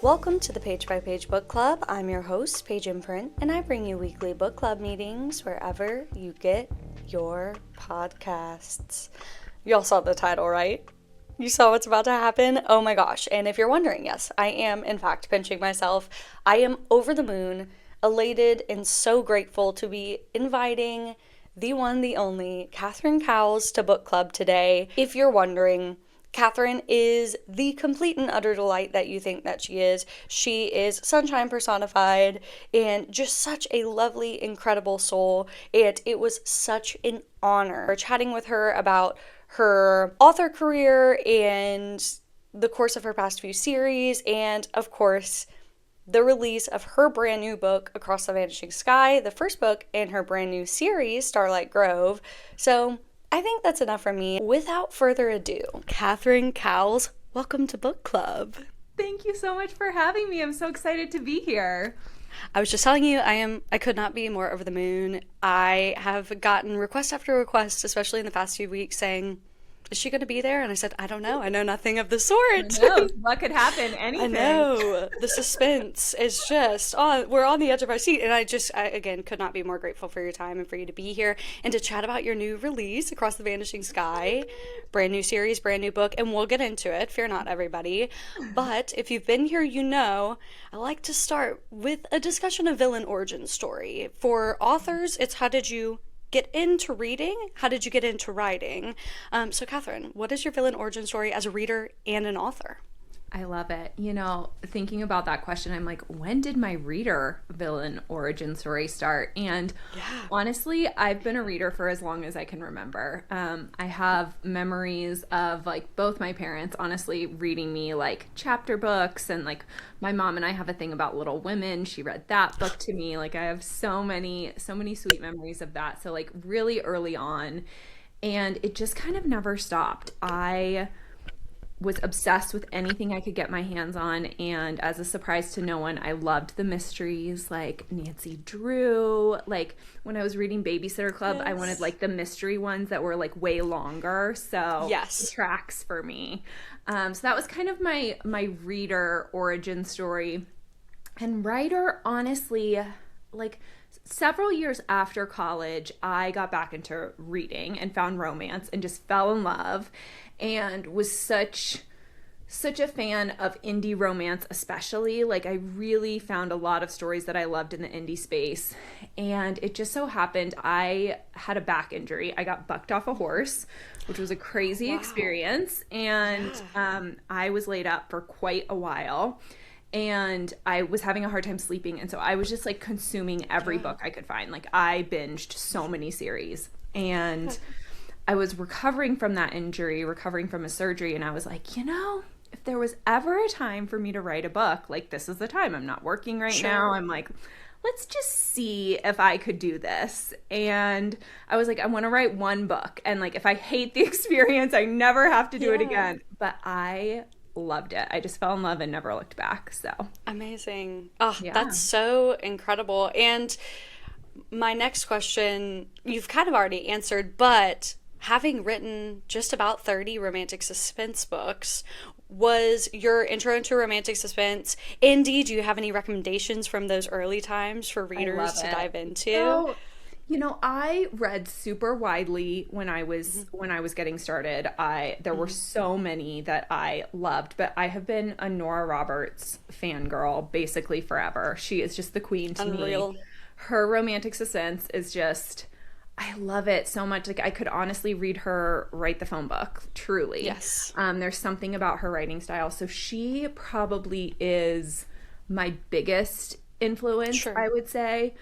Welcome to the Page by Page Book Club. I'm your host, Paige Imprint, and I bring you weekly book club meetings wherever you get your podcasts. Y'all saw the title, right? You saw what's about to happen? Oh my gosh. And if you're wondering, yes, I am in fact pinching myself. I am over the moon, elated, and so grateful to be inviting the one, the only, Catherine Cowles to book club today. If you're wondering, Catherine is the complete and utter delight that you think that she is. She is sunshine personified and just such a lovely, incredible soul. And it was such an honor chatting with her about her author career and the course of her past few series, and of course, the release of her brand new book, Across the Vanishing Sky, the first book in her brand new series, Starlight Grove. So I think that's enough from me. Without further ado, Catherine Cowles, welcome to book club. Thank you so much for having me. I'm so excited to be here. I was just telling you, I could not be more over the moon. I have gotten request after request, especially in the past few weeks, saying, is she going to be there? And I said, I don't know. I know nothing of the sort. I know. What could happen? Anything. I know. The suspense is just, we're on the edge of our seat. And I again, could not be more grateful for your time and for you to be here and to chat about your new release, Across the Vanishing Sky. Brand new series, brand new book. And we'll get into it. Fear not, everybody. But if you've been here, you know, I like to start with a discussion of villain origin story. For authors, it's how did you get into reading? How did you get into writing? So Catherine, what is your villain origin story as a reader and an author? I love it. You know, thinking about that question, I'm like, when did my reader villain origin story start? And honestly, I've been a reader for as long as I can remember. I have memories of like both my parents honestly reading me like chapter books, and like my mom and I have a thing about Little Women. She read that book to me. Like I have so many sweet memories of that. So like really early on, and it just kind of never stopped. I was obsessed with anything I could get my hands on, and as a surprise to no one, I loved the mysteries like Nancy Drew. Like when I was reading Babysitter Club, I wanted like the mystery ones that were like way longer, so it tracks for me. So that was kind of my reader origin story. And writer, honestly, like several years after college, I got back into reading and found romance and just fell in love, and was such a fan of indie romance, especially. Like I really found a lot of stories that I loved in the indie space. And it just so happened I had a back injury. I got bucked off a horse, which was a crazy experience. And I was laid up for quite a while. And I was having a hard time sleeping. And so I was just like consuming every book I could find. Like I binged so many series. And I was recovering from that injury, recovering from a surgery. And I was like, you know, if there was ever a time for me to write a book, like this is the time. I'm not working right now. I'm like, let's just see if I could do this. And I was like, I want to write one book. And like, if I hate the experience, I never have to do it again. But I loved it. I just fell in love and never looked back. So amazing. That's so incredible. And my next question, you've kind of already answered, but having written just about 30 romantic suspense books, was your intro into romantic suspense? Indeed, do you have any recommendations from those early times for readers to dive into? So, you know, I read super widely when I was getting started. There were so many that I loved, but I have been a Nora Roberts fangirl basically forever. She is just the queen to me. Her romantic suspense is just, I love it so much. Like I could honestly read her write the phone book, truly. Yes. There's something about her writing style. So she probably is my biggest influence, I would say.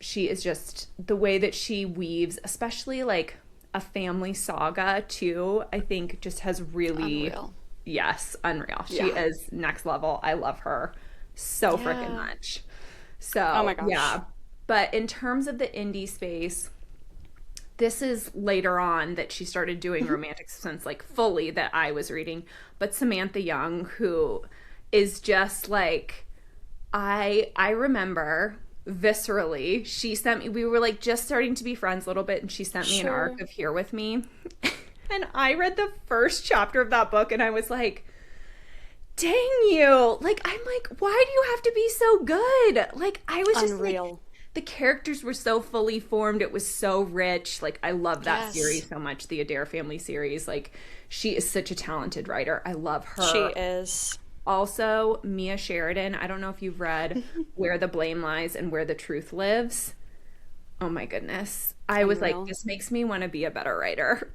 She is just the way that she weaves, especially like a family saga too, I think just has really, unreal. She is next level. I love her so freaking much. So, oh my gosh. But in terms of the indie space, this is later on that she started doing romantic suspense like fully that I was reading. But Samantha Young, who is just like, I remember viscerally, she sent me, we were like just starting to be friends a little bit, and she sent me an arc of Here With Me. And I read the first chapter of that book and I was like, dang you. Like, I'm like, why do you have to be so good? Like, I was just like, Unreal. the characters were so fully formed. It was so rich. Like, I love that Yes, series so much, the Adair family series. Like, she is such a talented writer. I love she her. is. Also, Mia Sheridan. I don't know if you've read Where the Blame Lies and Where the Truth Lives. Oh my goodness. I was like, Unreal. this makes me want to be a better writer.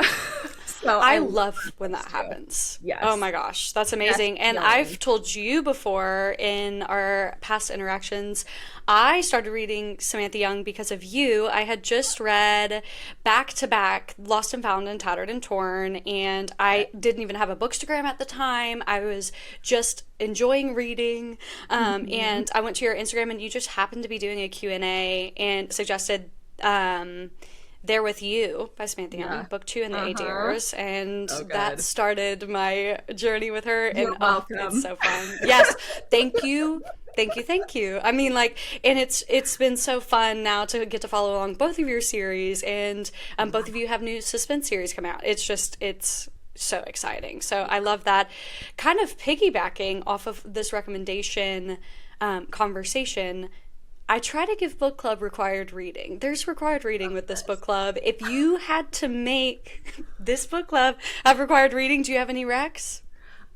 So I I love love when those that two. happens. Oh Yes. my gosh, that's Yes, amazing. And I've young. told you before in our past interactions, I started reading Samantha Young because of you. I had just read back to back Lost and Found and Tattered and Torn, and I didn't even have a bookstagram at the time. I was just enjoying reading. Mhm. And I went to your Instagram and you just happened to be doing a Q&A and suggested um, there With You by Samantha Young, Yeah. book two in the Uh-huh. Adaires, and So that good. started my journey with her. And You're oh, it's welcome. so fun. Yes, thank you, thank you, thank you. I mean, like, and it's been so fun now to get to follow along both of your series, and both of you have new suspense series come out. It's so exciting. So I love that. Kind of piggybacking off of this recommendation conversation, I try to give book club required reading. There's required reading with this book club. If you had to make this book club have required reading, do you have any recs?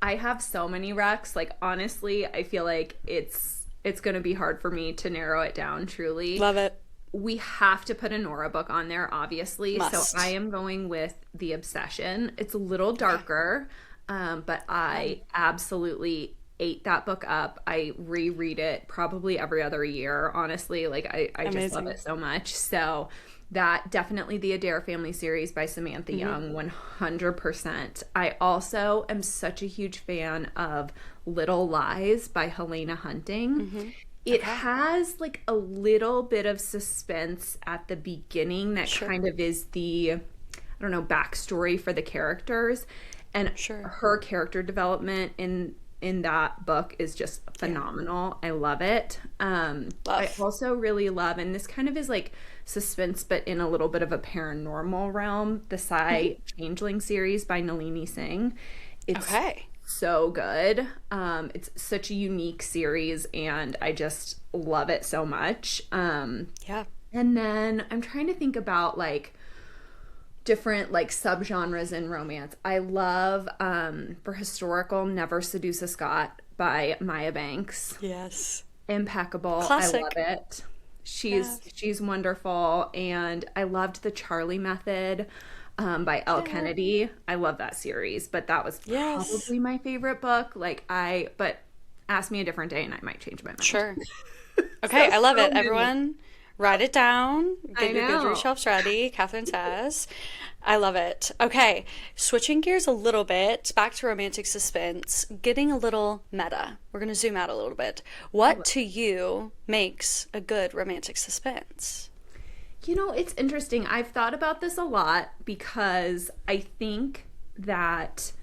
I have so many recs. Like honestly, I feel like it's going to be hard for me to narrow it down truly. Love it. We have to put a Nora book on there, obviously. So I Must. am going with The Obsession. It's a little Okay. darker, but Fun. I absolutely ate that book up. I reread it probably every other year, honestly. Like, I just love Amazing. it so much. So that definitely the Adair Family series by Samantha Mm-hmm. Young, 100%. I also am such a huge fan of Little Lies by Helena Hunting. Mm-hmm. It Okay. has like a little bit of suspense at the beginning that Sure. kind of is the, I don't know, backstory for the characters. And Sure. her character development in that book is just Yeah. phenomenal. I love it. I Love. also really love, and this kind of is like suspense, but in a little bit of a paranormal realm, the Mm-hmm. Psy Changeling series by Nalini Singh. It's Okay. so good. It's such a unique series, and I just love it so much. Yeah. And then I'm trying to think about like different like subgenres in romance. I love for historical Never Seduce a Scot by Maya Banks. Yes. Impeccable. I love Classic. it. Yeah. She's wonderful, and I loved The Charlie Method by Elle Yeah. Kennedy. I love that series, but that was Yes. probably my favorite book. But ask me a different day and I might change my mind. Sure. So Okay, I love so it. many. Everyone, write it down. I Get your Goodreads know. shelves ready. Catherine says, I love it. Okay, switching gears a little bit, back to romantic suspense, getting a little meta. We're going to zoom out a little bit. What to you makes a good romantic suspense? You know, it's interesting. I've thought about this a lot because I think that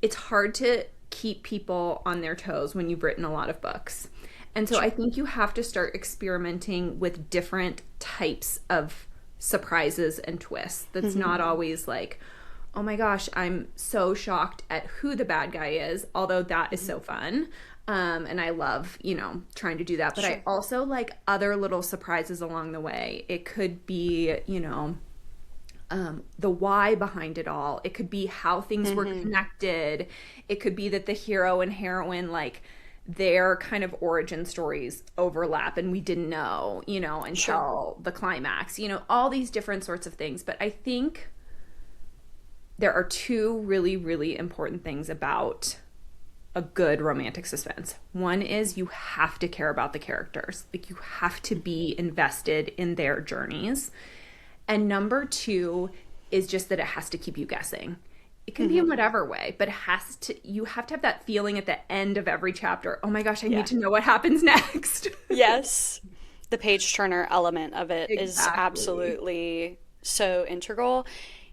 it's hard to keep people on their toes when you've written a lot of books. And so I Sure. think you have to start experimenting with different types of surprises and twists. That's Mm-hmm. not always like, oh my gosh, I'm so shocked at who the bad guy is, although that is Mm-hmm. so fun. And I love, trying to do that. But I Sure. also like other little surprises along the way. It could be, the why behind it all. It could be how things were Mm-hmm. connected. It could be that the hero and heroine, like, their kind of origin stories overlap and we didn't know, Sure. until the climax, all these different sorts of things. But I think there are two really, really important things about a good romantic suspense. One is you have to care about the characters, like, you have to be invested in their journeys. And number two is just that it has to keep you guessing. It can be in Mm-hmm. whatever way, but you have to have that feeling at the end of every chapter. Oh my gosh, I need Yeah. to know what happens next. Yes. The page turner element of it is Exactly. absolutely so integral.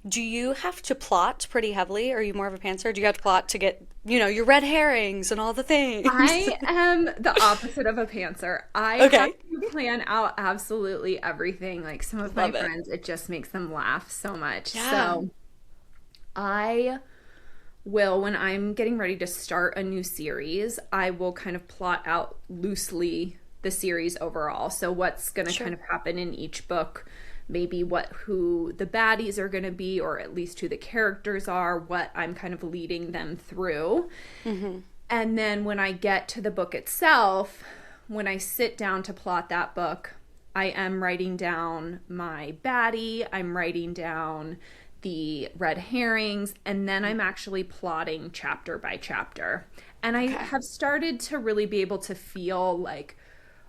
Do you have to plot pretty heavily? Are you more of a pantser? Do you have to plot to get, your red herrings and all the things? I am the opposite of a pantser. I have Okay. to plan out absolutely everything. Like some of my Love it. friends, it just makes them laugh so much. Yeah. So I when I'm getting ready to start a new series, I will kind of plot out loosely the series overall. So what's going to kind of happen in each book, maybe who the baddies are going to be, or at least who the characters are, what I'm kind of leading them through. Mm-hmm. And then when I get to the book itself, when I sit down to plot that book, I am writing down my baddie, I'm writing down the red herrings, and then I'm actually plotting chapter by chapter. And I have started to really be able to feel like,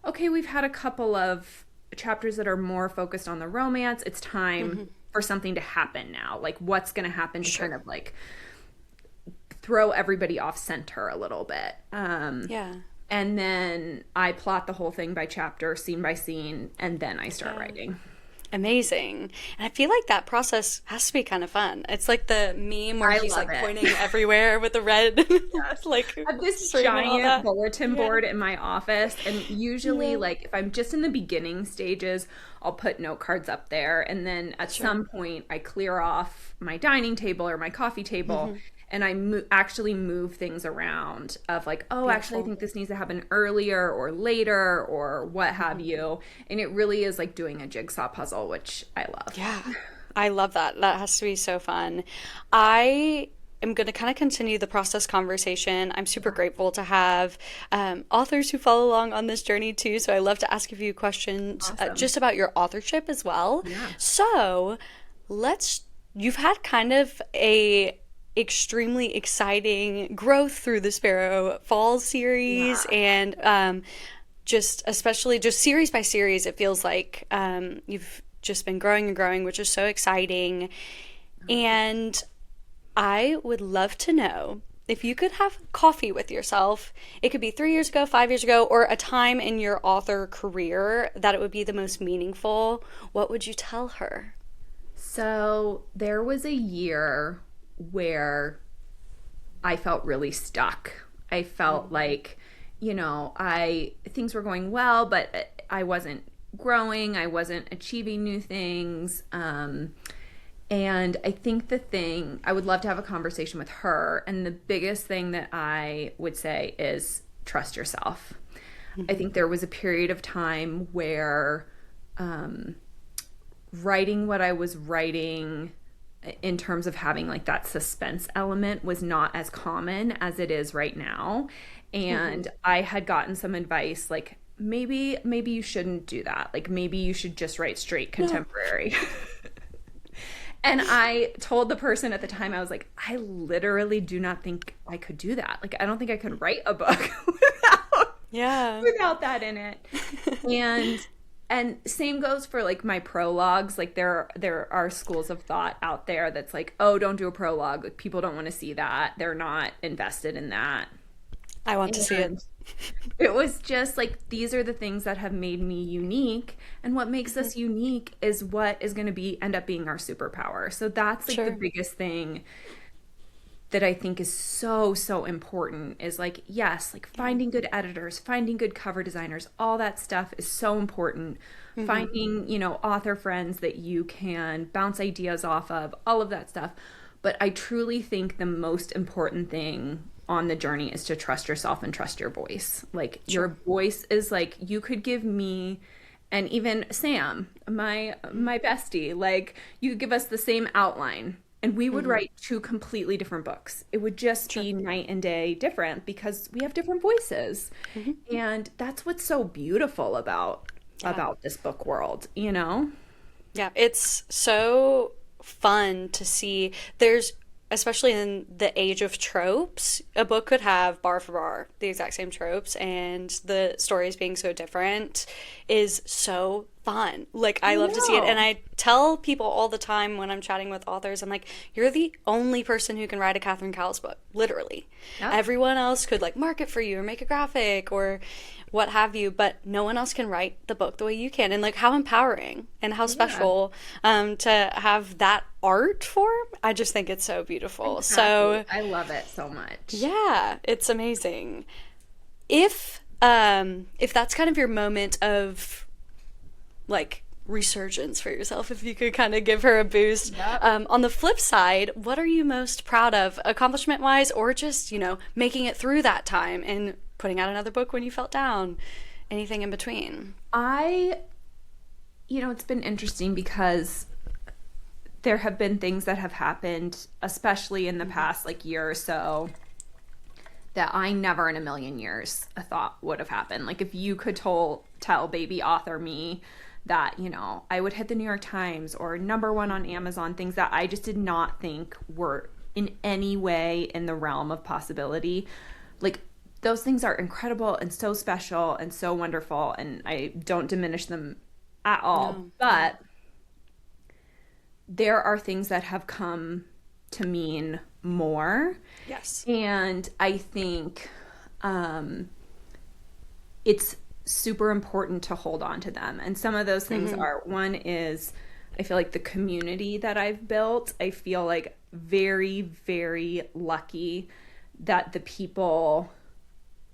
okay, we've had a couple of chapters that are more focused on the romance. It's time for something to happen now. Like, what's going to happen to kind of like throw everybody off center a little bit. And then I plot the whole thing by chapter, scene by scene, and then I start writing. Amazing. And I feel like that process has to be kind of fun. It's like the meme where he's like pointing everywhere with the red. Like, I have this giant bulletin board in my office, and usually like if I'm just in the beginning stages, I'll put note cards up there, and then at some point I clear off my dining table or my coffee table, and I actually move things around of like, oh, actually I think this needs to happen earlier or later or what have you. And it really is like doing a jigsaw puzzle, which I love. Yeah, I love that. That has to be so fun. I am going to kind of continue the process conversation. I'm super grateful to have authors who follow along on this journey too. So I love to ask a few questions just about your authorship as well. Yeah. So you've had kind of a extremely exciting growth through the Sparrow Falls series, and especially series by series, it feels like you've just been growing and growing, which is so exciting. And I would love to know if you could have coffee with yourself. It could be 3 years ago, 5 years ago, or a time in your author career that it would be the most meaningful. What would you tell her? So there was a year where I felt really stuck. I felt like, things were going well, but I wasn't growing. I wasn't achieving new things. And I think I would love to have a conversation with her. And the biggest thing that I would say is trust yourself. I think there was a period of time where writing what I was writing in terms of having like that suspense element was not as common as it is right now. And I had gotten some advice like, maybe you shouldn't do that. Like, maybe you should just write straight contemporary. And I told the person at the time, I was like, I literally do not think I could do that. Like, I don't think I could write a book without that in it. And same goes for like my prologues. Like there are schools of thought out there that's like, oh, don't do a prologue. Like, people don't want to see that. They're not invested in that. I want to see it. It was just like, these are the things that have made me unique, and what makes us unique is what is going to end up being our superpower. So that's like the biggest thing that I think is so, so important is like, yes, like finding good editors, finding good cover designers, all that stuff is so important. Finding, author friends that you can bounce ideas off of, all of that stuff. But I truly think the most important thing on the journey is to trust yourself and trust your voice. Like, your voice is like, you could give me, and even Sam, my bestie, like, you could give us the same outline, and we would write two completely different books. It would just be night and day different because we have different voices. And that's what's so beautiful about this book world, Yeah, it's so fun to see. Especially in the age of tropes, a book could have bar for bar the exact same tropes, and the stories being so different is so fun. Like, I love to see it. And I tell people all the time when I'm chatting with authors, I'm like, you're the only person who can write a Catherine Cowles book, literally. Yep. Everyone else could like market for you or make a graphic or what have you, but no one else can write the book the way you can. And like, how empowering and how special to have that art form. I just think it's so beautiful. Exactly. So I love it so much. Yeah, it's amazing. If that's kind of your moment of like resurgence for yourself, if you could kind of give her a boost. Yep. On the flip side, what are you most proud of, accomplishment wise, or just, making it through that time and putting out another book when you felt down? Anything in between? It's been interesting because there have been things that have happened, especially in the past like year or so, that I never in a million years thought would have happened. Like if you could tell baby author me that, I would hit the New York Times or #1 on Amazon, things that I just did not think were in any way in the realm of possibility. Like those things are incredible and so special and so wonderful, and I don't diminish them at all. No. But there are things that have come to mean more. Yes. And I think it's super important to hold on to them. And some of those things are, one is, I feel like the community that I've built, I feel like very, very lucky that the people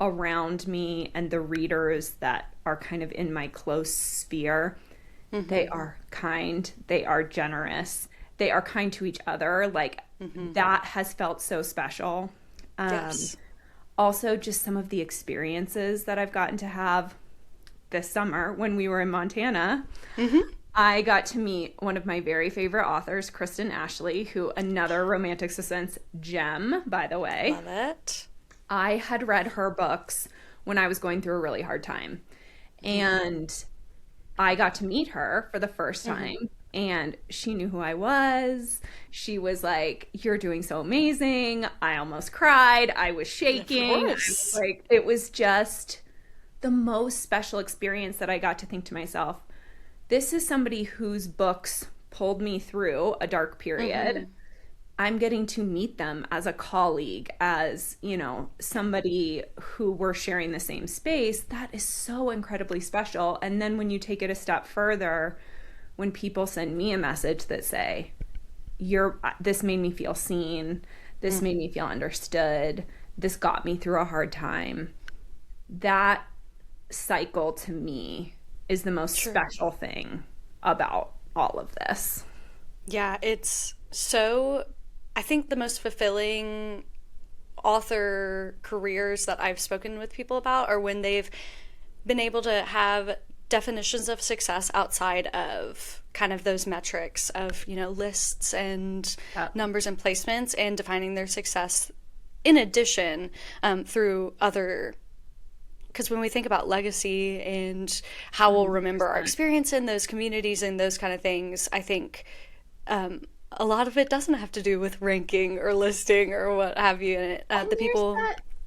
around me and the readers that are kind of in my close sphere, they are kind, they are generous, they are kind to each other. Like that has felt so special. Yes. Also, just some of the experiences that I've gotten to have this summer when we were in Montana. I got to meet one of my very favorite authors, Kristen Ashley, who another romantic suspense gem, by the way. Love it. I had read her books when I was going through a really hard time. And I got to meet her for the first time. And she knew who I was. She was like, "You're doing so amazing." I almost cried. I was shaking. Of course. It was just the most special experience that I got to think to myself, this is somebody whose books pulled me through a dark period. I'm getting to meet them as a colleague, as, somebody who we're sharing the same space. That is so incredibly special. And then when you take it a step further, when people send me a message that say, this made me feel seen, this made me feel understood, this got me through a hard time, that cycle to me is the most special thing about all of this. Yeah, it's so, I think the most fulfilling author careers that I've spoken with people about are when they've been able to have definitions of success outside of kind of those metrics of, lists and numbers and placements, and defining their success in addition through other, because when we think about legacy and how we'll remember our experience in those communities and those kind of things, I think a lot of it doesn't have to do with ranking or listing or what have you. And the people...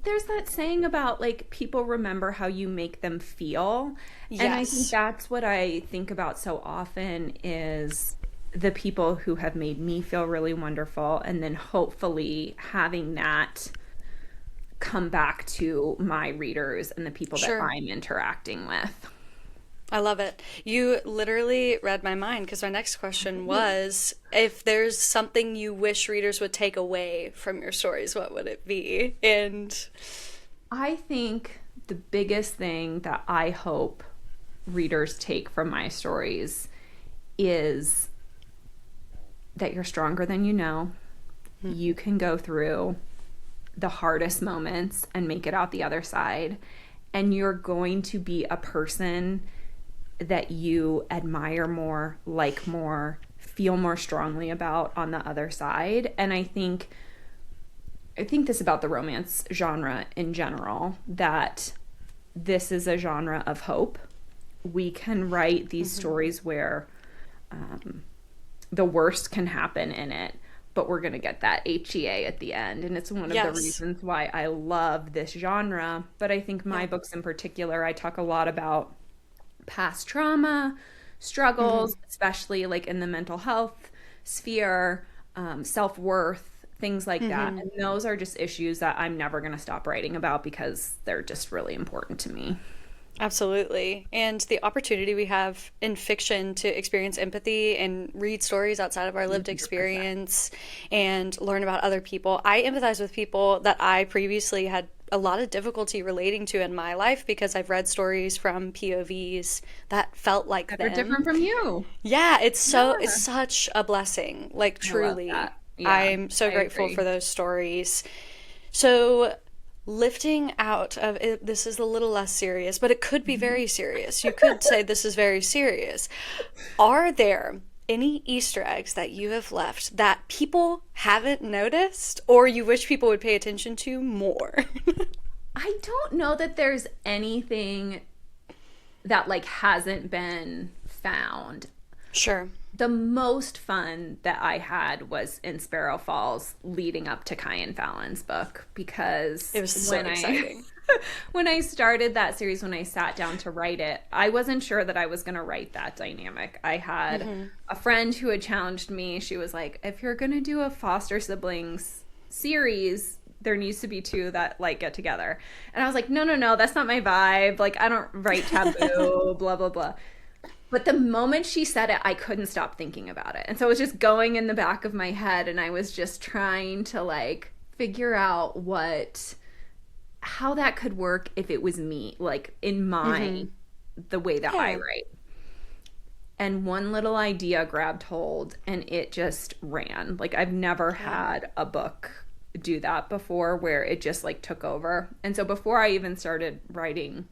There's that saying about, like, people remember how you make them feel. Yes. And I think that's what I think about so often is the people who have made me feel really wonderful, and then hopefully having that come back to my readers and the people that I'm interacting with. I love it. You literally read my mind, because my next question was, if there's something you wish readers would take away from your stories, what would it be? And I think the biggest thing that I hope readers take from my stories is that you're stronger than you know. You can go through the hardest moments and make it out the other side. And you're going to be a person that you admire more, like more, feel more strongly about on the other side. And I think this about the romance genre in general, that this is a genre of hope. We can write these stories where the worst can happen in it, but we're going to get that HEA at the end. And it's one of the reasons why I love this genre. But I think my books in particular, I talk a lot about past trauma, struggles, especially like in the mental health sphere, self-worth, things like that. And those are just issues that I'm never going to stop writing about because they're just really important to me. Absolutely. And the opportunity we have in fiction to experience empathy and read stories outside of our lived experience and learn about other people. I empathize with people that I previously had a lot of difficulty relating to in my life because I've read stories from POVs that felt like That are them. different from you. Yeah, it's Yeah. such a blessing. Like I love truly. that. Yeah, I'm so I grateful for agree. those stories. So, lifting out of it, this is a little less serious, but it could be very serious. You could say this is very serious. Are there any Easter eggs that you have left that people haven't noticed or you wish people would pay attention to more? I don't know that there's anything that like hasn't been found. Sure. The most fun that I had was in Sparrow Falls leading up to Kyan Fallon's book because It was so when I exciting. when I started that series, when I sat down to write it, I wasn't sure that I was going to write that dynamic. I had a friend who had challenged me. She was like, "If you're going to do a foster siblings series, there needs to be two that like get together." And I was like, "No, no, no, that's not my vibe. Like I don't write taboo, blah blah blah." But the moment she said it, I couldn't stop thinking about it. And so it was just going in the back of my head and I was just trying to like figure out what how that could work if it was me, like in my the way that I Yeah. write. And one little idea grabbed hold and it just ran. Like I've never Yeah. had a book do that before where it just like took over. And so before I even started writing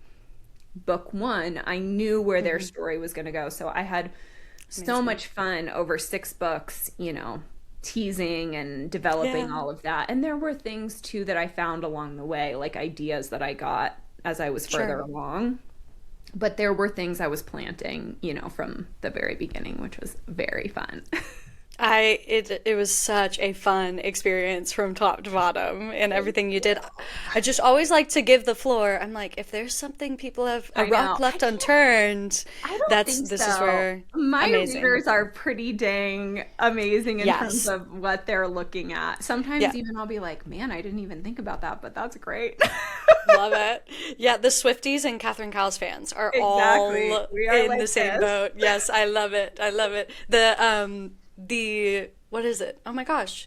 book one, I knew where their story was going to go. So I had so Amazing. much fun over 6 books, teasing and developing Yeah. all of that. And there were things too that I found along the way, like ideas that I got as I was further Sure. along. But there were things I was planting, from the very beginning, which was very fun. It was such a fun experience from top to bottom and everything you did. I just always like to give the floor. I'm like, if there's something people have a I know. rock left unturned, I don't that's think this is so. where My amazing. readers are pretty dang amazing in terms Yes. of what they're looking at. Sometimes Yeah. even I'll be like, man, I didn't even think about that, but that's great. Love it. Yeah, the Swifties and Catherine Cowles fans are Exactly. all We are in the like same this. boat. Yes, I love it. I love it. The what is it? Oh my gosh.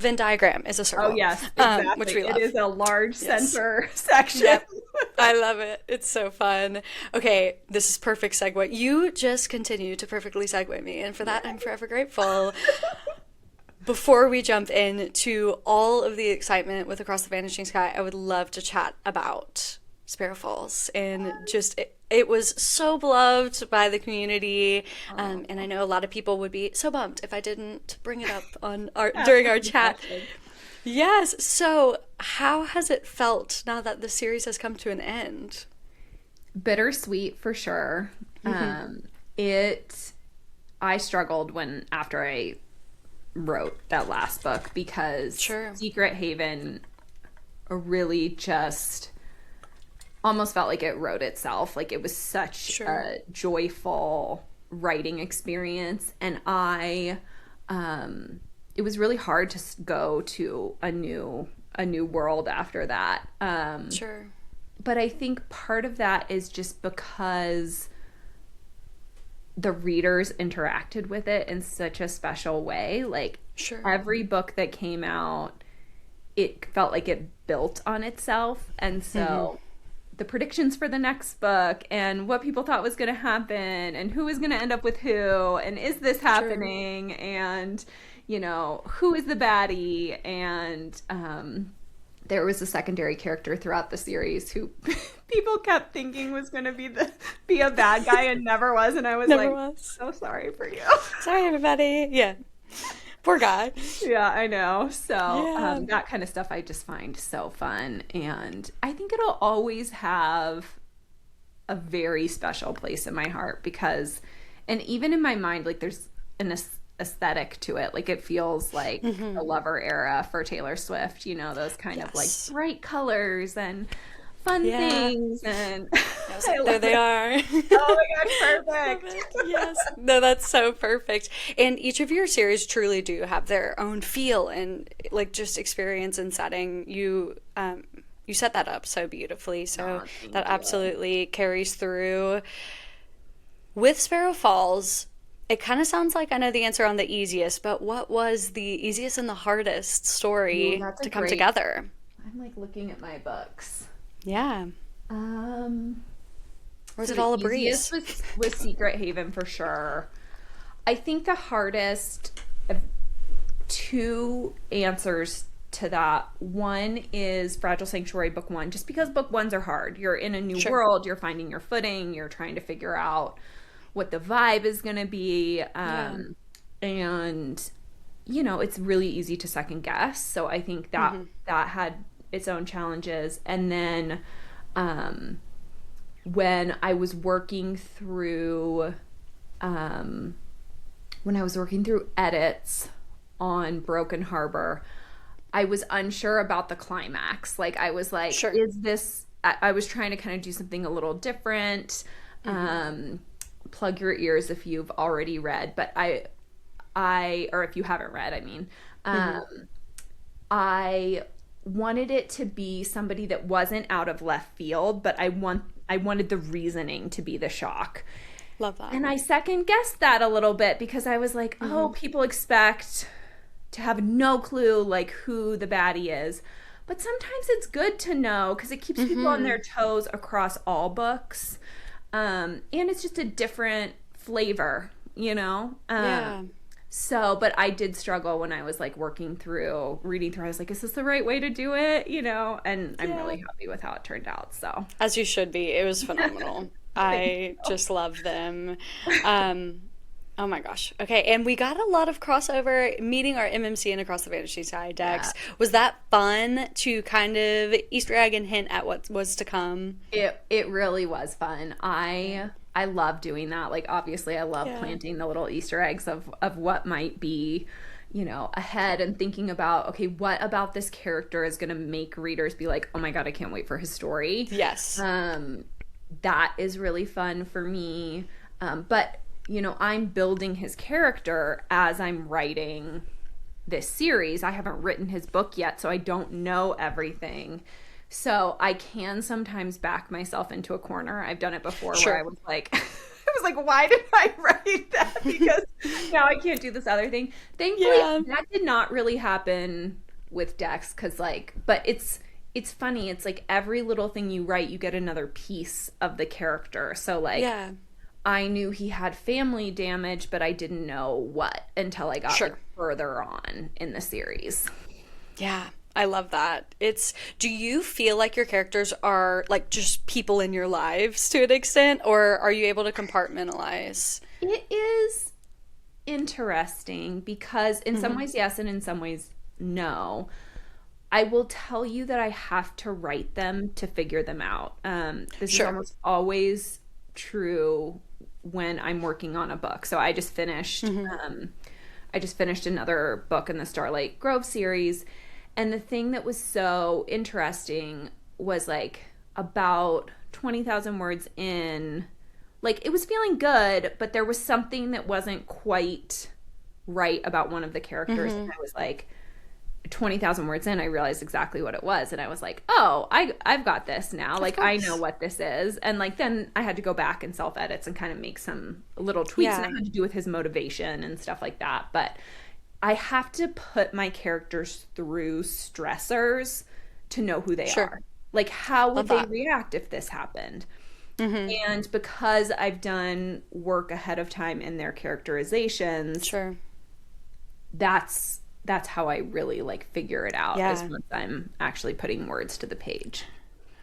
Venn diagram is a Oh, circle. yes, Which exactly. we It love. is a large Yes. center section. Yep. I love it. It's so fun. Okay, this is perfect segue. You just continue to perfectly segue me, and for that I'm forever grateful. Before we jump into all of the excitement with Across the Vanishing Sky, I would love to chat about Sparrow Falls and just it was so beloved by the community, and I know a lot of people would be so bummed if I didn't bring it up on our during our chat. Yes. So, how has it felt now that the series has come to an end? Bittersweet for sure. It I struggled when after I wrote that last book because Sure. Secret Haven really just almost felt like it wrote itself. Like it was such Sure. a joyful writing experience, and it was really hard to go to a new world after that. Sure. But I think part of that is just because the readers interacted with it in such a special way. Like Sure. every book that came out, it felt like it built on itself. And so the predictions for the next book and what people thought was going to happen and who is going to end up with who and is this Sure. happening and who is the baddie and there was a secondary character throughout the series who people kept thinking was going to be a bad guy and never was, and I was Never like, was. so sorry for you. Sorry, everybody. Yeah. Poor guy. Yeah, I know. So Yeah. that kind of stuff I just find so fun, and I think it'll always have a very special place in my heart because, and even in my mind, like there's an aesthetic to it. Like it feels like the Lover era for Taylor Swift, those kind of like Yes. bright colors and fun Yeah. things. And I was I like, there love they it. are. Oh my God, Love perfect. it. Yes. No, that's so perfect. And each of your series truly do have their own feel and like just experience and setting. You set that up so beautifully. So Oh, thank that you. absolutely carries through. With Sparrow Falls, it kind of sounds like I know the answer on the easiest, but what was the easiest and the hardest Ooh, story that's a to come great together? I'm like looking at my books. Yeah. Um, Or is so it the all a easiest breeze? was Secret Haven for sure. I think the hardest of two answers to that. One is Fragile Sanctuary book one, just because book ones are hard. You're in a new Sure. world, you're finding your footing, you're trying to figure out what the vibe is going to be. Yeah. And it's really easy to second guess. So I think that Mm-hmm. that had its own challenges. And then um, when I was working through um, edits on Broken Harbor, I was unsure about the climax. Like I was like, Sure. is this? I was trying to kind of do something a little different. Mm-hmm. Plug your ears if you've already read, but or if you haven't read, I mean, Mm-hmm. um, I wanted it to be somebody that wasn't out of left field, but I wanted the reasoning to be the shock. Love that. And I second guessed that a little bit because I was like, Mm-hmm. oh, people expect to have no clue like who the baddie is. But sometimes it's good to know because it keeps people on Mm-hmm. their toes across all books. And it's just a different flavor, you know? Yeah. So, but I did struggle when I was like reading through. I was like, is this the right way to do it? And I'm Yeah. really happy with how it turned out. So, As you should be. It was phenomenal. thank I you. just love them. Um, oh my gosh. Okay, and we got a lot of crossover meeting our MMC and Across the Vanishing Sky Yeah. decks. Was that fun to kind of Easter egg and hint at what was to come? It really was fun. I love doing that. Like obviously I love Yeah. planting the little Easter eggs of what might be, ahead and thinking about, okay, what about this character is going to make readers be like, "Oh my God, I can't wait for his story." Yes. That is really fun for me. But I'm building his character as I'm writing this series. I haven't written his book yet, so I don't know everything. So I can sometimes back myself into a corner. I've done it before where I Sure. was like, I was like, why did I write that? Because now I can't do this other thing. Thankfully, Yeah. that did not really happen with Dex because but it's funny. It's like every little thing you write, you get another piece of the character. So like Yeah. I knew he had family damage, but I didn't know what until I got like Sure. further on in the series. Yeah. I love that. Do you feel like your characters are like just people in your lives to an extent, or are you able to compartmentalize? It is interesting because in some ways yes and in some ways no. I will tell you that I have to write them to figure them out. This is Sure. almost always true when I'm working on a book. So I just finished another book in the Starlight Grove series, and the thing that was so interesting was like about 20,000 words in, like it was feeling good, but there was something that wasn't quite right about one of the characters, and I was like 20,000 words in, I realized exactly what it was. And I was like, oh, I've got this now. Of Like, I know course. what this is. And like, then I had to go back and self edits and kind of make some little tweaks. And Yeah. it had to do with his motivation and stuff like that. But I have to put my characters through stressors to know who they Sure. are. Like, how would Love they that. react if this happened? Mm-hmm. And because I've done work ahead of time in their characterizations, Sure. that's how I really like figure it out is Yeah. once I'm actually putting words to the page.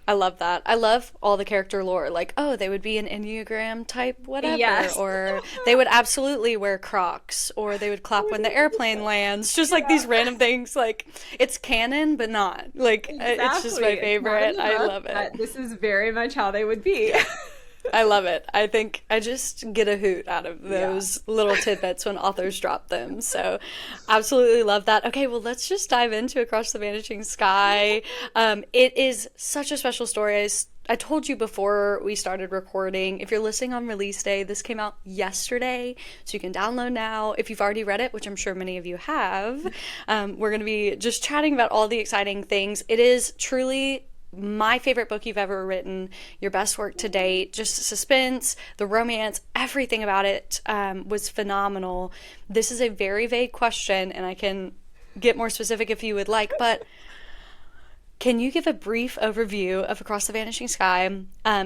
I love that. I love all the character lore. Like, oh, they would be an Enneagram type, whatever. Yes. Or they would absolutely wear Crocs. Or they would clap when the airplane lands. Just like these random things. Like, it's canon, but not. Like, it's just my Exactly. It's not in favorite. the I book, love it. but this is very much how they would be. I love it. I think I just get a hoot out of Yeah. those little tidbits when authors drop them. So, absolutely love that. Okay, well, let's just dive into Across the Vanishing Sky. It is such a special story. I told you before we started recording, if you're listening on release day, this came out yesterday, so you can download now. If you've already read it, which I'm sure many of you have, we're going to be just chatting about all the exciting things. It is truly my favorite book you've ever written, your best work to date. Just the suspense, the romance, everything about it was phenomenal. This is a very vague question, and I can get more specific if you would like, but can you give a brief overview of Across the Vanishing Sky,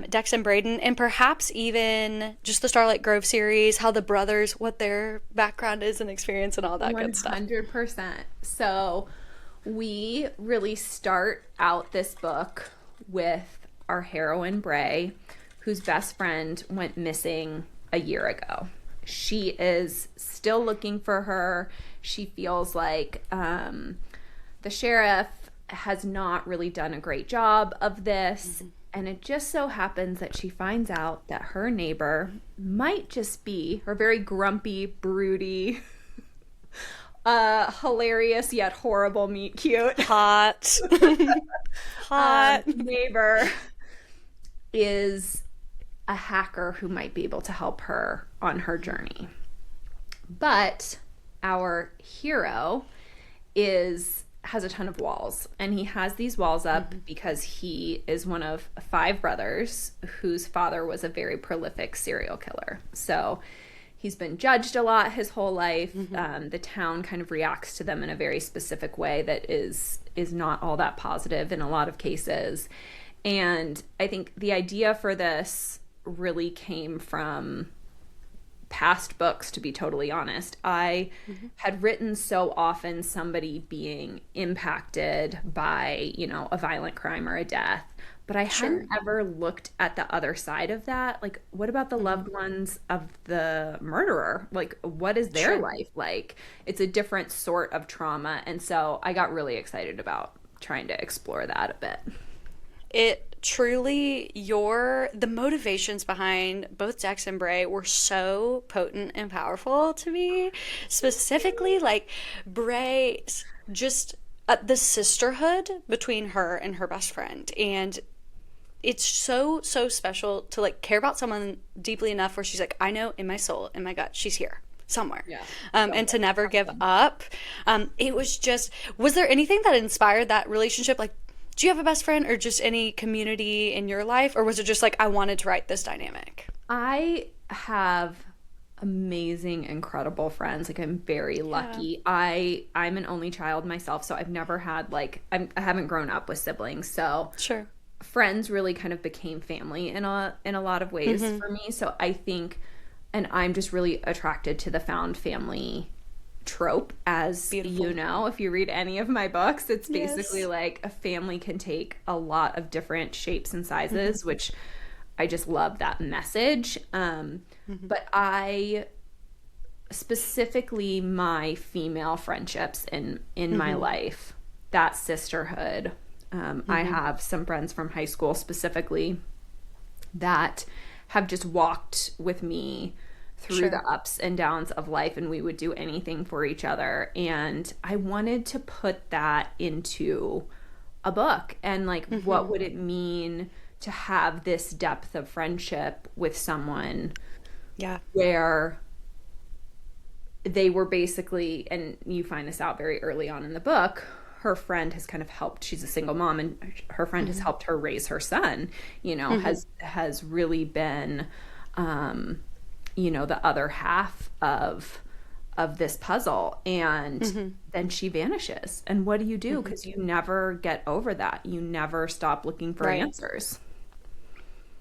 Dex and Braden, and perhaps even just the Starlight Grove series, how the brothers, what their background is and experience and all that good stuff? 100%. So we really start out this book with our heroine, Bray, whose best friend went missing a year ago. She is still looking for her. She feels like the sheriff has not really done a great job of this. Mm-hmm. And it just so happens that she finds out that her neighbor might just be her very grumpy, broody, hilarious yet horrible meet cute. Hot. Hot. Neighbor is a hacker who might be able to help her on her journey. But our hero has a ton of walls, and he has these walls up because he is one of 5 brothers whose father was a very prolific serial killer. So he's been judged a lot his whole life. The town kind of reacts to them in a very specific way that is not all that positive in a lot of cases. And I think the idea for this really came from past books, to be totally honest. I had written so often somebody being impacted by, a violent crime or a death, but I hadn't ever looked at the other side of that. Like, what about the loved ones of the murderer? Like, what is their life like? It's a different sort of trauma. And so I got really excited about trying to explore that a bit. It truly, the motivations behind both Dex and Bray were so potent and powerful to me. Specifically, like, Bray's just the sisterhood between her and her best friend. And it's so, so special to, like, care about someone deeply enough where she's like, I know in my soul, in my gut, she's here somewhere. Yeah. And to never give up. It was just, was there anything that inspired that relationship? Like, do you have a best friend or just any community in your life? Or was it just like, I wanted to write this dynamic? I have amazing, incredible friends. Like, I'm very lucky. I'm an only child myself, so I've never had, like, I haven't grown up with siblings. So friends really kind of became family in a lot of ways for me. So I think, and I'm just really attracted to the found family trope, as you know, if you read any of my books, it's basically like a family can take a lot of different shapes and sizes, which I just love that message. But I specifically, my female friendships in my life, that sisterhood, I have some friends from high school specifically that have just walked with me through the ups and downs of life, and we would do anything for each other. And I wanted to put that into a book, and like, what would it mean to have this depth of friendship with someone where they were basically, and you find this out very early on in the book, her friend has kind of helped, she's a single mom, and her friend has helped her raise her son, has really been the other half of this puzzle. And then she vanishes. And what do you do? Because you never get over that. You never stop looking for answers.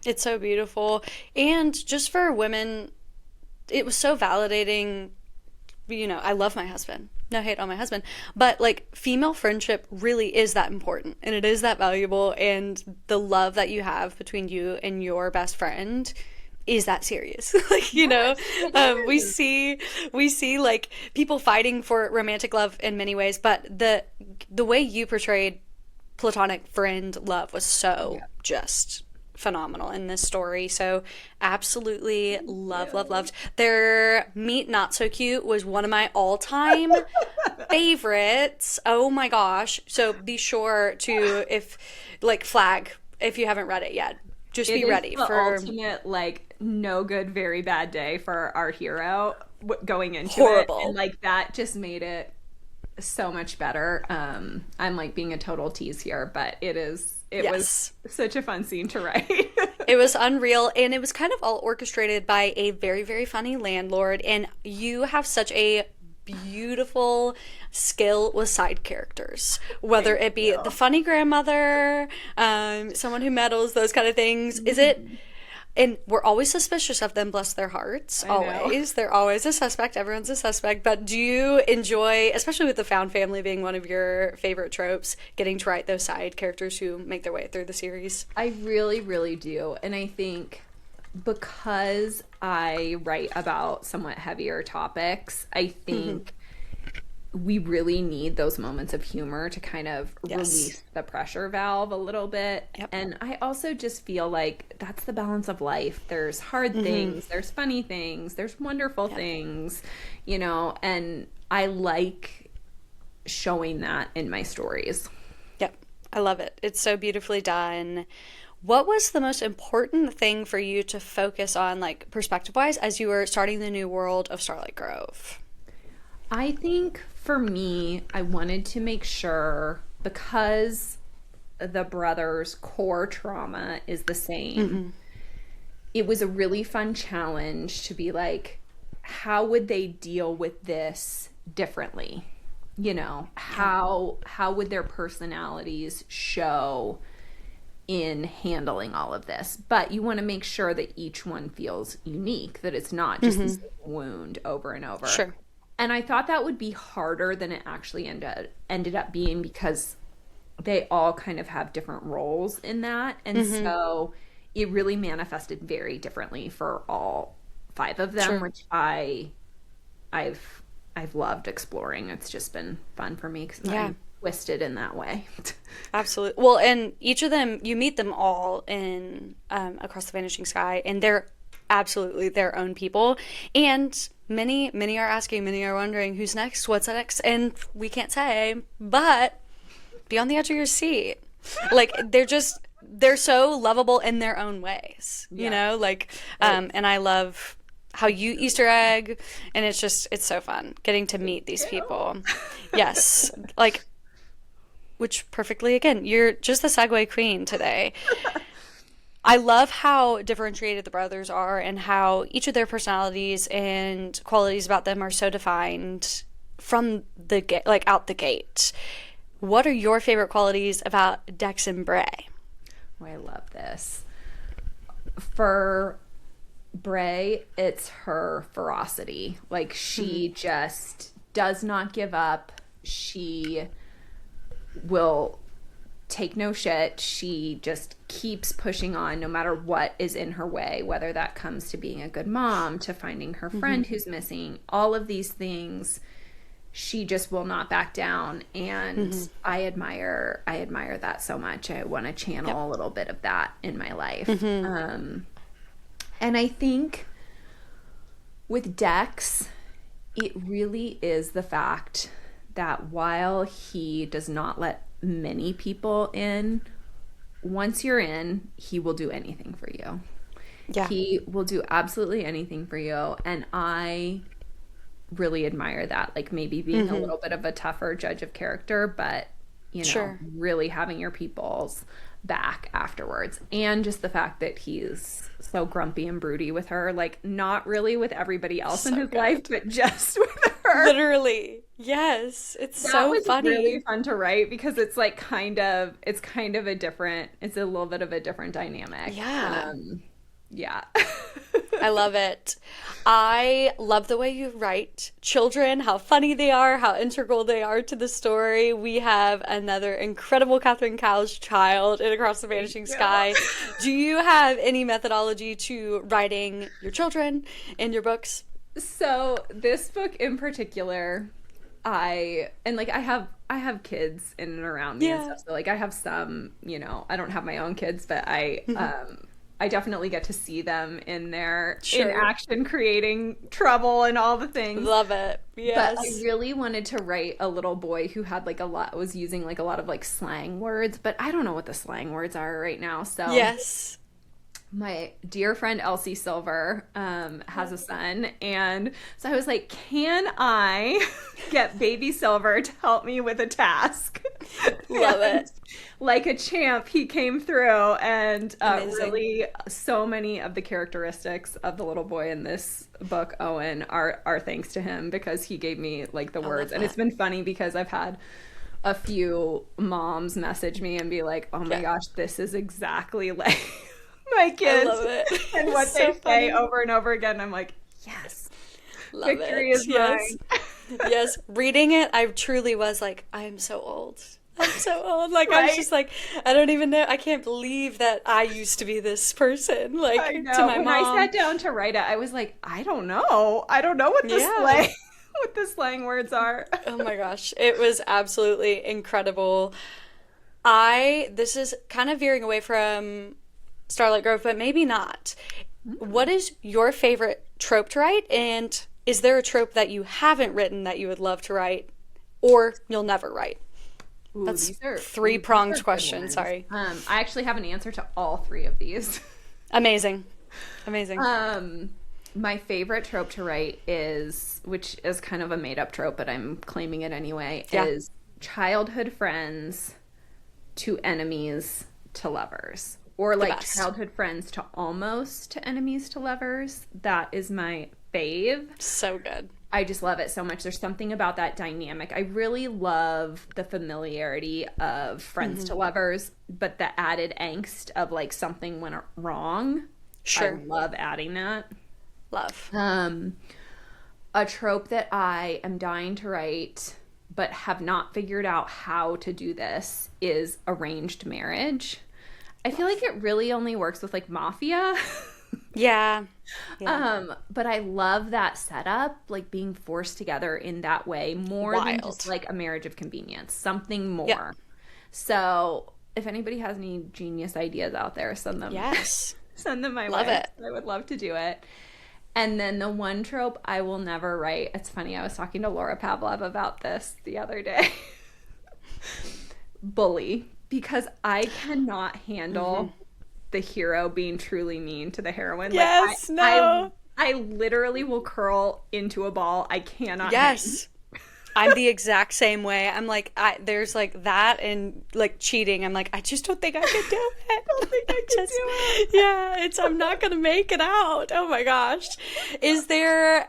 It's so beautiful. And just for women, it was so validating. I love my husband. No hate on my husband. But, like, female friendship really is that important. And it is that valuable. And the love that you have between you and your best friend is that serious. Like, we see like people fighting for romantic love in many ways, but the way you portrayed platonic friend love was so just phenomenal in this story. So absolutely loved. Their meet not so cute was one of my all-time favorites. Oh my gosh. So be sure to flag if you haven't read it yet. Just be ready for ultimate, like, no good, very bad day for our hero going into horrible. It. And like, that just made it so much better. I'm like being a total tease here, but it was such a fun scene to write. It was unreal, and it was kind of all orchestrated by a very, very funny landlord, and you have such a beautiful skill with side characters, whether Thank it be the you. funny grandmother, someone who meddles, those kind of things. Is it? And we're always suspicious of them, bless their hearts. I know. Always. They're always a suspect. Everyone's a suspect. But do you enjoy, especially with the found family being one of your favorite tropes, getting to write those side characters who make their way through the series? I really, really do. And I think because I write about somewhat heavier topics, I think we really need those moments of humor to kind of Yes. release the pressure valve a little bit. Yep. And I also just feel like that's the balance of life. There's hard things, there's funny things, there's wonderful things, and I like showing that in my stories. Yep. I love it. It's so beautifully done. What was the most important thing for you to focus on, like perspective wise, as you were starting the new world of Starlight Grove? I think for me, I wanted to make sure because the brothers' core trauma is the same, it was a really fun challenge to be like, how would they deal with this differently? How would their personalities show in handling all of this? But you want to make sure that each one feels unique, that it's not just this wound over and over. Sure. And I thought that would be harder than it actually ended up being because they all kind of have different roles in that. And so it really manifested very differently for all five of them, Sure. which I've loved exploring. It's just been fun for me because Yeah. I'm twisted in that way. Absolutely. Well, and each of them, you meet them all in Across the Vanishing Sky, and they're absolutely their own people. And many are asking, many are wondering, who's next? What's next? And we can't say, but be on the edge of your seat. Like they're so lovable in their own ways, and I love how you Easter egg, and it's so fun getting to meet these people. Yes. Which perfectly, again, you're just the segue queen today. I love how differentiated the brothers are and how each of their personalities and qualities about them are so defined from out the gate. What are your favorite qualities about Dex and Bray? Oh, I love this. For Bray, it's her ferocity. Like, she just does not give up. She will take no shit. She just keeps pushing on no matter what is in her way, whether that comes to being a good mom, to finding her friend who's missing, all of these things. She just will not back down, and I admire that so much. I want to channel a little bit of that in my life. And I think with Dex, it really is the fact that while he does not let many people in, once you're in, he will do anything for you. Yeah. He will do absolutely anything for you, and I really admire that. Like, maybe being a little bit of a tougher judge of character, but Sure. really having your people's back afterwards. And just the fact that he's so grumpy and broody with her, like, not really with everybody else in his life, but just with her. Literally. Yes. It's That so was funny. really fun to write because it's like it's a little bit of a different dynamic. Yeah. Yeah. I love it. I love the way you write children, how funny they are, how integral they are to the story. We have another incredible Catherine Cowles child in Across the Vanishing Sky. Do you have any methodology to writing your children in your books? So this book in particular, I have kids in and around me and stuff. So like I have some, I don't have my own kids, but I definitely get to see them in their in action, creating trouble and all the things. Love it. Yes. But I really wanted to write a little boy who had was using a lot of slang words, but I don't know what the slang words are right now. So yes. My dear friend Elsie Silver has a son, and so I was like, can I get baby Silver to help me with a task? Love And it. like a champ, he came through, and Amazing. really, so many of the characteristics of the little boy in this book, Owen, are thanks to him because he gave me like the I words. love And it's that. been funny because I've had a few moms message me and be like, "Oh my Yeah. gosh, this is exactly like my I kids," love it. and It's what they so say funny. over and over again. I'm like, "Yes, Love victory it. is Yes. mine." Yes. Reading it, I truly was like, I am so old. I'm so old. Like, I was Right? just like, I don't even know. I can't believe that I used to be this person, I like, to know. my When I mom. sat down to write it, I was like, I don't know. I don't know what the Yeah. slang what the slang words are. Oh my gosh. It was absolutely incredible. This is kind of veering away from Starlight Grove, but maybe not. What is your favorite trope to write? And is there a trope that you haven't written that you would love to write or you'll never write? Ooh, That's these are three these pronged are good question. ones. Sorry. I actually have an answer to all three of these. Amazing. Amazing. Um, my favorite trope to write is, which is kind of a made up trope, but I'm claiming it anyway, Yeah. is childhood friends to enemies to lovers. Or The like best. childhood friends to almost to enemies to lovers. That is my fave. So good. I just love it so much. There's something about that dynamic. I really love the familiarity of friends to lovers, but the added angst of like something went wrong. I Sure. love adding that. Love. Um, a trope that I am dying to write, but have not figured out how to do this is arranged marriage. I feel like it really only works with like mafia. Yeah. Yeah. But I love that setup, like being forced together in that way, more than just Wild. like a marriage of convenience, something Yeah. more. So if anybody has any genius ideas out there, Yes. send them my Love way. it. I would love to do it. And then the one trope I will never write. It's funny, I was talking to Laura Pavlov about this the other day. Bully, because I cannot handle the hero being truly mean to the heroine. Yes. No. I literally will curl into a ball. I cannot hang. Yes. I'm the exact same way. I'm like, there's like that and like cheating. I'm like, I just don't think I could do it. I don't think I can do it. Yeah, I'm not gonna make it out. Oh my gosh. Is there?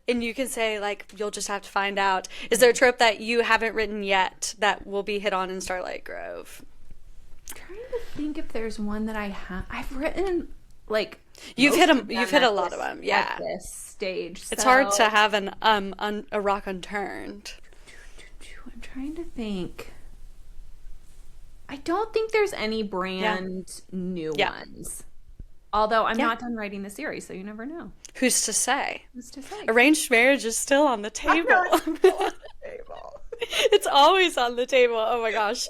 And you can say like, you'll just have to find out. Is there a trope that you haven't written yet that will be hit on in Starlight Grove? Trying to think if there's one that I have. I've written like You've most hit of them. them You've hit a at lot of this them. Yeah. at this stage. It's hard So to have a rock unturned. I'm trying to think. I don't think there's any brand new Yeah. ones. Although I'm Yeah. not done writing the series, so you never know. Who's to say? Who's to say? Arranged marriage is still on the I table. know it's still on the table. It's always on the table. Oh my gosh.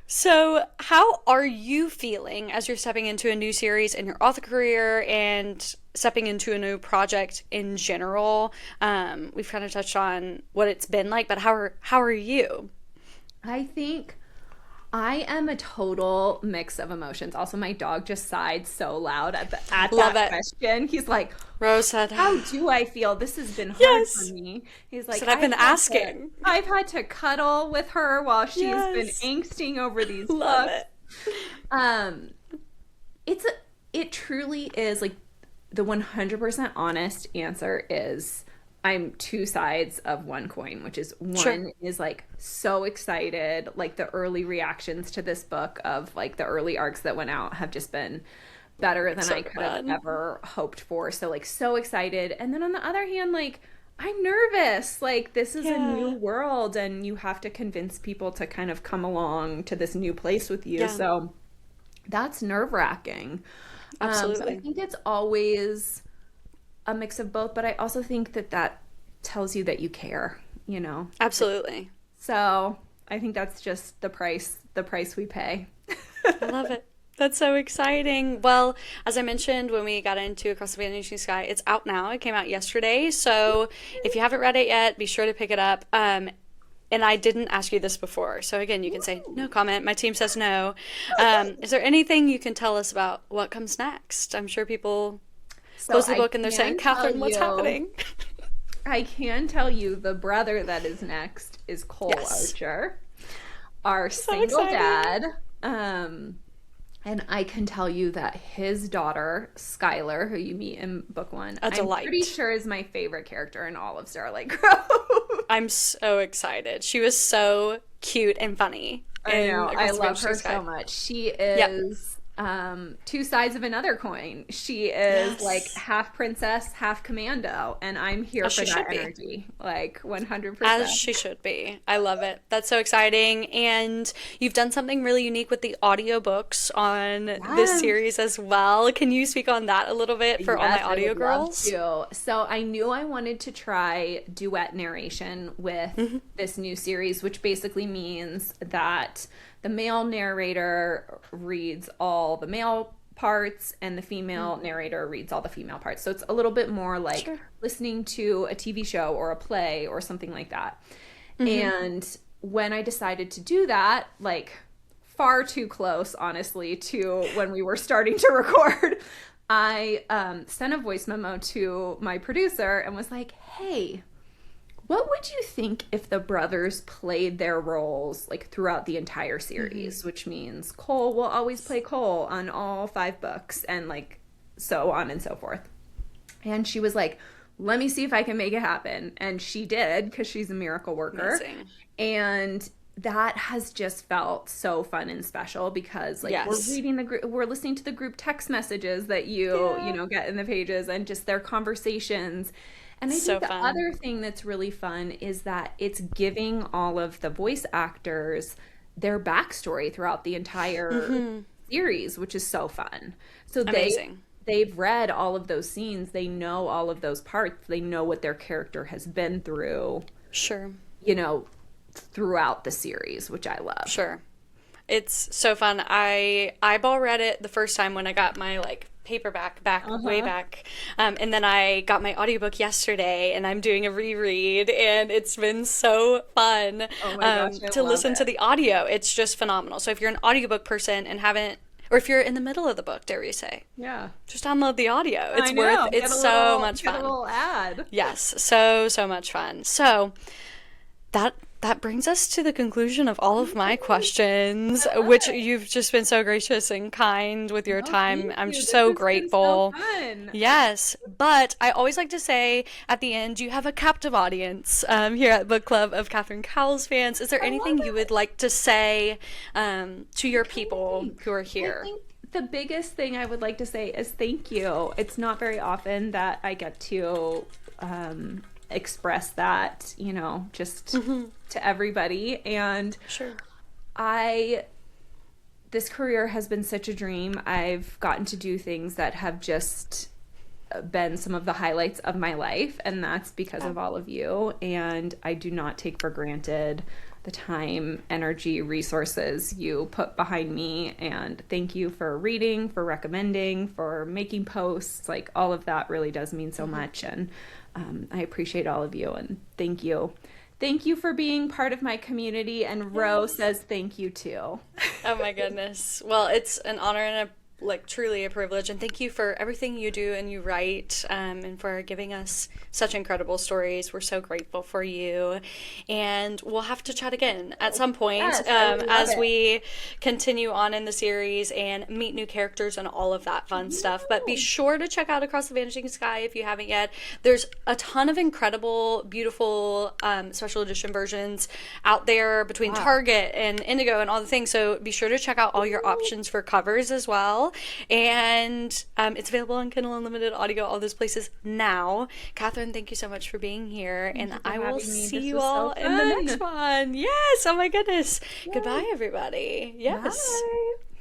So, how are you feeling as you're stepping into a new series in your author career and stepping into a new project in general? We've kind of touched on what it's been like, but how are you? I think I am a total mix of emotions. Also, my dog just sighed so loud at Love that it. question. He's like, Rose said, "How do I feel? This has been hard Yes. for me." He's like, said, I've been asking. I've had to cuddle with her while she's been Yes. angsting over these Love books. it. Um, it truly is like the 100% honest answer is I'm two sides of one coin, which is one Sure. is like so excited, like the early reactions to this book of like the early arcs that went out have just been better than So I could have good. ever hoped for. So like so excited. And then on the other hand, like I'm nervous. Like this is a new Yeah. world and you have to convince people to kind of come along to this new place with you. Yeah. So that's nerve-wracking. So I Absolutely. think it's always a mix of both, but I also think that tells you that you care, you know? Absolutely. So I think that's just the price we pay. I love it. That's so exciting. Well, as I mentioned when we got into Across the Vanishing Sky, it's out now. It came out yesterday. So if you haven't read it yet, be sure to pick it up. And I didn't ask you this before. So again, you can say no comment. My team says no. Is there anything you can tell us about what comes next? I'm sure people close the I book and they're saying, can tell Catherine, what's you- happening? I can tell you the brother that is next is Cole Yes. Archer. our So single exciting. dad. And I can tell you that his daughter, Skylar, who you meet in book one, A I'm pretty delight. sure is my favorite character in all of Starlight Grove. I'm so excited. She was so cute and funny I in know. I Across the love Bridge to her the so Sky. much. She Yep. is two sides of another coin. She is like Yes. half princess, half commando, and I'm here As for she that should be. energy. Like As 100%. she should be. I love it. That's so exciting. And you've done something really unique with the audiobooks on this Yes. series as well. Can you speak on that a little bit for all my Yes, I audio would love girls? to. So I knew I wanted to try duet narration with this new series, which basically means that the male narrator reads all the male parts and the female narrator reads all the female parts. So it's a little bit more like Sure. listening to a TV show or a play or something like that. And when I decided to do that, like far too close, honestly, to when we were starting to record, I sent a voice memo to my producer and was like, hey, what would you think if the brothers played their roles like throughout the entire series? Which means Cole will always play Cole on all 5 books and like so on and so forth. And she was like, let me see if I can make it happen. And she did because she's a miracle worker. Amazing. And that has just felt so fun and special because like we're Yes. reading the group, we're listening to the group text messages that you Yeah. know get in the pages and just their conversations. And I think So the fun. other thing that's really fun is that it's giving all of the voice actors their backstory throughout the entire series, which is so fun. So Amazing. they've read all of those scenes, they know all of those parts, they know what their character has been through, Sure. you know, throughout the series, which I love. Sure. It's so fun. I eyeball read it the first time when I got my like paperback back way Uh-huh. back, and then I got my audiobook yesterday, and I'm doing a reread, and it's been so fun Oh my gosh, I to love listen to it. the audio. It's just phenomenal. So if you're an audiobook person and haven't, or if you're in the middle of the book, dare you say, Yeah. just download the audio. I It's worth. know. It's so much Get a fun. little ad. Yes, so much fun. So that brings us to the conclusion of all of my questions, All which right. you've just been so gracious and kind with your No, time. thank I'm you. just This so has been so grateful. fun. Yes, but I always like to say at the end, you have a captive audience here at Book Club of Catherine Cowles fans. Is there I love anything you would it. like to say to your people who are I here? think the biggest thing I would like to say is thank you. It's not very often that I get to express that, you know, just to everybody. And Sure. I, this career has been such a dream. I've gotten to do things that have just been some of the highlights of my life, and that's because of all of you. And I do not take for granted the time, energy, resources you put behind me. And thank you for reading, for recommending, for making posts. Like all of that really does mean so much. And I appreciate all of you and thank you. Thank you for being part of my community. And Ro says thank you too. Oh my goodness. Well, it's an honor and a like truly a privilege, and thank you for everything you do and you write, and for giving us such incredible stories. We're so grateful for you, and we'll have to chat again at some point, Yes, I would love as it. we continue on in the series and meet new characters and all of that fun stuff. But be sure to check out Across the Vanishing Sky if you haven't yet. There's a ton of incredible, beautiful special edition versions out there between Target and Indigo and all the things. So be sure to check out all your options for covers as well. And it's available on Kindle Unlimited Audio, all those places now. Catherine, thank you so much for being here. Thank And you for I will having me. see This you was all so in the fun. next one. Yes. Oh my goodness. Goodbye, everybody. Yes. Bye.